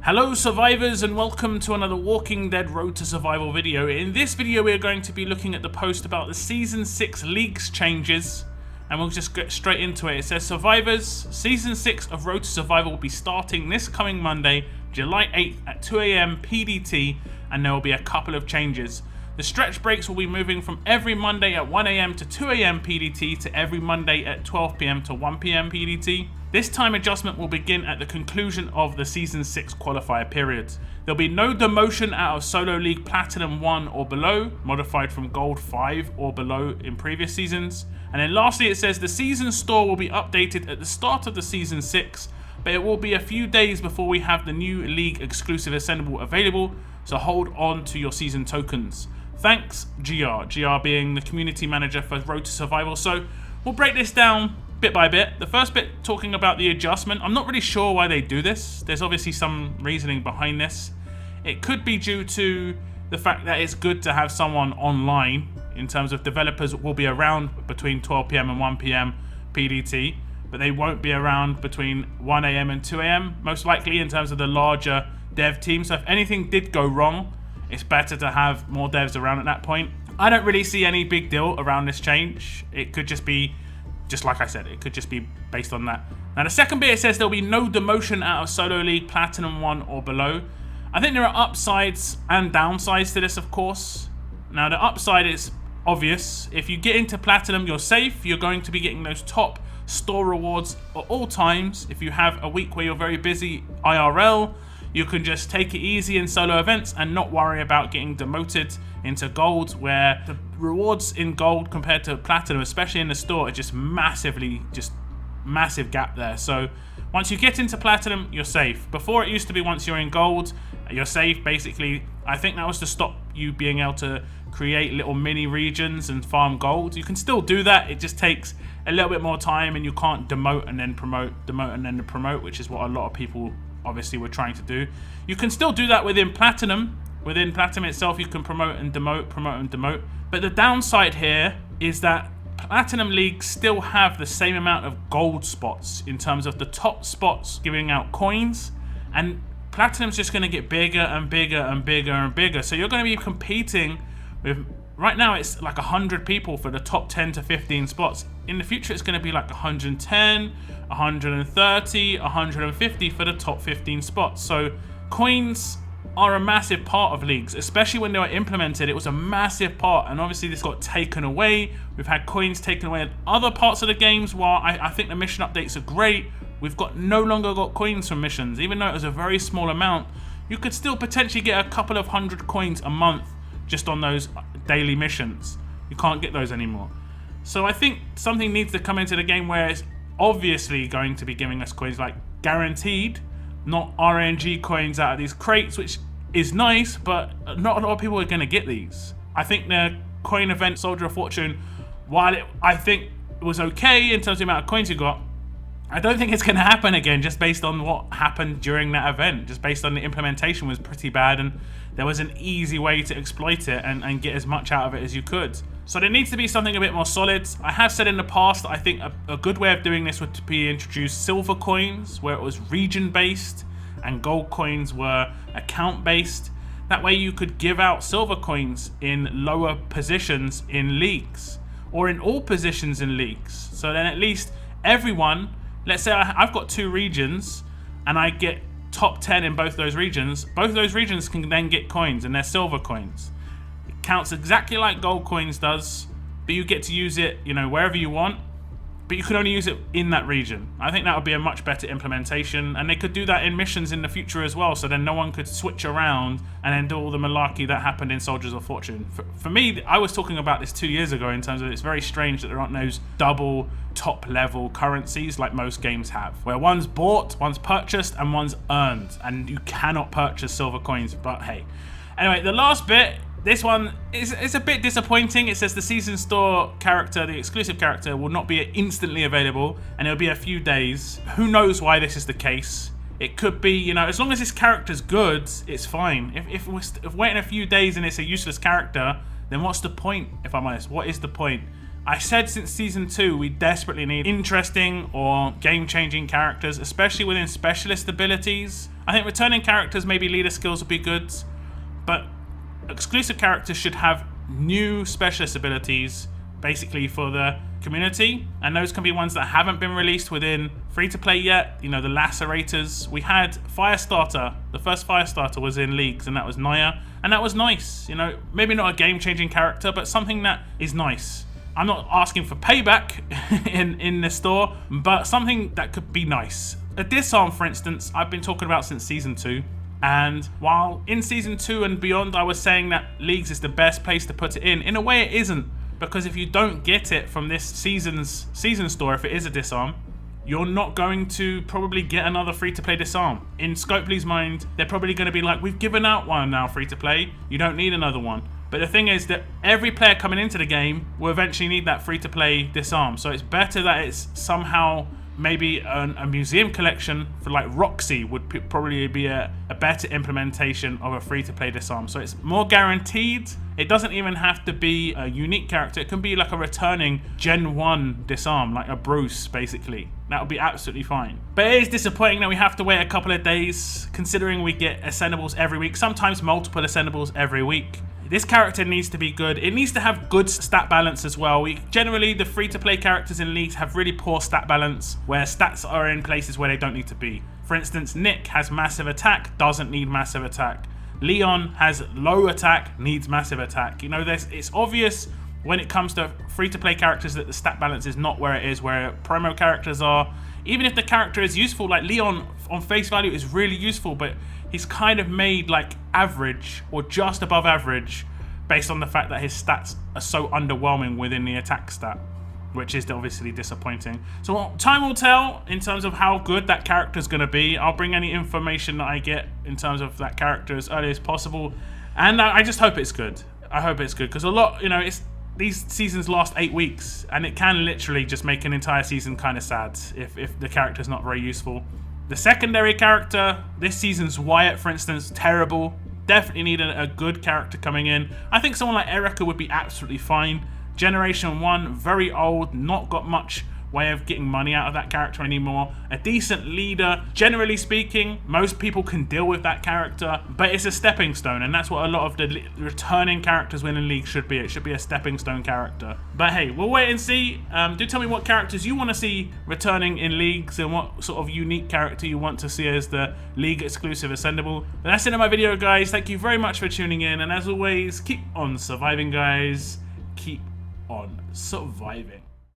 Hello survivors and welcome to another Walking Dead Road to Survival video. In this video we are going to be looking at the post about the Season 6 leagues changes, and we'll just get straight into it. It says, survivors, Season 6 of Road to Survival will be starting this coming Monday, July 8th at 2 AM PDT, and there will be a couple of changes. The stretch breaks will be moving from every Monday at 1 AM to 2 AM PDT to every Monday at 12 PM to 1 PM PDT. This time adjustment will begin at the conclusion of the Season 6 qualifier period. There'll be no demotion out of Solo League Platinum 1 or below, modified from Gold 5 or below in previous seasons. And then lastly it says the Season Store will be updated at the start of the Season 6, but it will be a few days before we have the new League Exclusive Ascendable available, so hold on to your Season tokens. Thanks, GR being the community manager for Road to Survival. So we'll break this down bit by bit. The first bit talking about the adjustment. I'm not really sure why they do this. There's obviously some reasoning behind this. It could be due to the fact that it's good to have someone online, in terms of developers will be around between 12 PM and 1 PM PDT, but they won't be around between 1 AM and 2 AM, most likely in terms of the larger dev team. So if anything did go wrong, it's better to have more devs around at that point. I don't really see any big deal around this change. It could just be, just like I said, it could just be based on that. Now the second bit, it says there'll be no demotion out of Solo League Platinum 1 or below. I think there are upsides and downsides to this, of course. Now the upside is obvious. If you get into Platinum, you're safe. You're going to be getting those top store rewards at all times. If you have a week where you're very busy IRL, you can just take it easy in solo events and not worry about getting demoted into gold, where the rewards in gold compared to platinum, especially in the store, are just massive gap there. So once you get into platinum, you're safe. Before it used to be once you're in gold, you're safe basically. I think that was to stop you being able to create little mini regions and farm gold. You can still do that, it just takes a little bit more time, and you can't demote and then promote, demote and then promote, which is what a lot of people obviously we're trying to do. You can still do that within Platinum. Within Platinum itself, you can promote and demote. But the downside here is that Platinum leagues still have the same amount of gold spots in terms of the top spots giving out coins, and Platinum's just going to get bigger and bigger and bigger and bigger. So you're going to be competing with, right now it's like 100 people for the top 10 to 15 spots. In the future it's going to be like 110, 130, 150 for the top 15 spots. So coins are a massive part of leagues, especially when they were implemented. It was a massive part, and obviously this got taken away. We've had coins taken away in other parts of the games. While I think the mission updates are great, we've no longer got coins from missions. Even though it was a very small amount, you could still potentially get a couple of 100 coins a month just on those daily missions. You can't get those anymore. So I think something needs to come into the game where it's obviously going to be giving us coins, like guaranteed, not RNG coins out of these crates, which is nice, but not a lot of people are going to get these. I think the coin event Soldier of Fortune, while I think it was okay in terms of the amount of coins you got, I don't think it's going to happen again, just based on what happened during that event. Just based on the implementation was pretty bad, and there was an easy way to exploit it and get as much out of it as you could. So there needs to be something a bit more solid. I have said in the past that I think a good way of doing this would be introduce silver coins, where it was region based, and gold coins were account based. That way you could give out silver coins in lower positions in leagues, or in all positions in leagues. So then at least everyone, let's say I've got 2 regions and I get top 10 in both those regions can then get coins, and they're silver coins. It counts exactly like gold coins does, but you get to use it, you know, wherever you want, but you can only use it in that region. I think that would be a much better implementation, and they could do that in missions in the future as well, so then no one could switch around and then do all the malarkey that happened in Soldiers of Fortune. For me, I was talking about this 2 years ago in terms of it's very strange that there aren't those double top level currencies like most games have, where one's bought, one's purchased, and one's earned, and you cannot purchase silver coins. But hey, anyway, the last bit, this one is a bit disappointing. It says the Season Store character, the exclusive character, will not be instantly available, and it'll be a few days. Who knows why this is the case? It could be, you know, as long as this character's good, it's fine. If we're waiting a few days and it's a useless character, then what's the point, if I'm honest? What is the point? I said since Season 2 we desperately need interesting or game-changing characters, especially within specialist abilities. I think returning characters, maybe leader skills would be good, but exclusive characters should have new specialist abilities basically for the community, and those can be ones that haven't been released within free-to-play yet. You know, the lacerators. We had Firestarter. The first Firestarter was in Leagues, and that was Naya, and that was nice. You know, maybe not a game-changing character, but something that is nice. I'm not asking for payback in the store, but something that could be nice. A disarm, for instance, I've been talking about since Season 2. And while in Season 2 and beyond I was saying that Leagues is the best place to put it in a way it isn't. Because if you don't get it from this season's season store, if it is a disarm, you're not going to probably get another free-to-play disarm. In Scopely's mind, they're probably going to be like, we've given out one now free-to-play, you don't need another one. But the thing is that every player coming into the game will eventually need that free-to-play disarm. So it's better that it's somehow maybe a museum collection for like Roxy would probably be a better implementation of a free-to-play disarm. So it's more guaranteed. It doesn't even have to be a unique character. It can be like a returning Gen 1 disarm, like a Bruce, basically. That would be absolutely fine. But it is disappointing that we have to wait a couple of days, considering we get Ascendables every week, sometimes multiple Ascendables every week. This character needs to be good. It needs to have good stat balance as well. Generally, the free-to-play characters in Leagues have really poor stat balance, where stats are in places where they don't need to be. For instance, Nick has massive attack, doesn't need massive attack. Leon has low attack, needs massive attack. You know, it's obvious when it comes to free-to-play characters that the stat balance is not where it is, where promo characters are. Even if the character is useful, like Leon on face value is really useful, but he's kind of made like average or just above average based on the fact that his stats are so underwhelming within the attack stat, which is obviously disappointing. So time will tell in terms of how good that character is going to be. I'll bring any information that I get in terms of that character as early as possible, and I just hope it's good. I hope it's good, because a lot, you know, these seasons last 8 weeks, and it can literally just make an entire season kind of sad if the character's not very useful. The secondary character, this season's Wyatt, for instance, terrible. Definitely need a good character coming in. I think someone like Erica would be absolutely fine. Generation 1, very old, not got much way of getting money out of that character anymore. A decent leader, generally speaking, most people can deal with that character, but it's a stepping stone, and that's what a lot of the returning characters within League should be. It should be a stepping stone character. But hey, we'll wait and see. Do tell me what characters you want to see returning in Leagues, and what sort of unique character you want to see as the League exclusive Ascendable. But that's it in my video, guys. Thank you very much for tuning in, and as always, keep on surviving, guys. Keep on surviving.